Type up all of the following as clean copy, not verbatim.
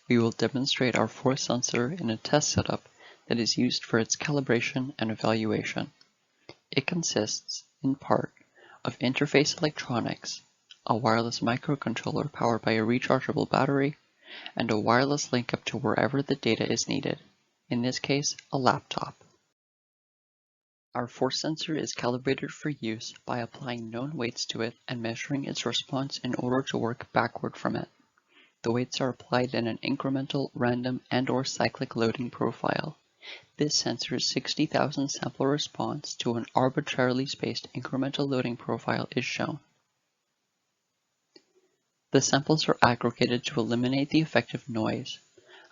we will demonstrate our force sensor in a test setup that is used for its calibration and evaluation. It consists, in part, of interface electronics, a wireless microcontroller powered by a rechargeable battery, and a wireless link up to wherever the data is needed, in this case, a laptop. Our force sensor is calibrated for use by applying known weights to it and measuring its response in order to work backward from it. The weights are applied in an incremental, random, and/or cyclic loading profile. This sensor's 60,000 sample response to an arbitrarily spaced incremental loading profile is shown. The samples are aggregated to eliminate the effect of noise.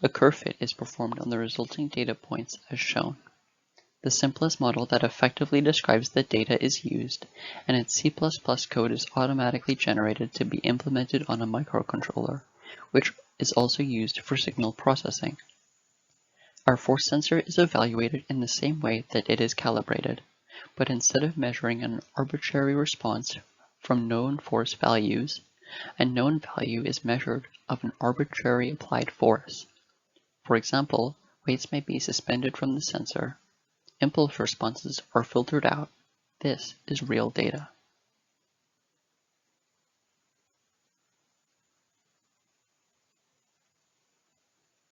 A curve fit is performed on the resulting data points as shown. The simplest model that effectively describes the data is used, and its C++ code is automatically generated to be implemented on a microcontroller, which is also used for signal processing. Our force sensor is evaluated in the same way that it is calibrated, but instead of measuring an arbitrary response from known force values, a known value is measured of an arbitrary applied force. For example, weights may be suspended from the sensor. Impulse responses are filtered out. This is real data.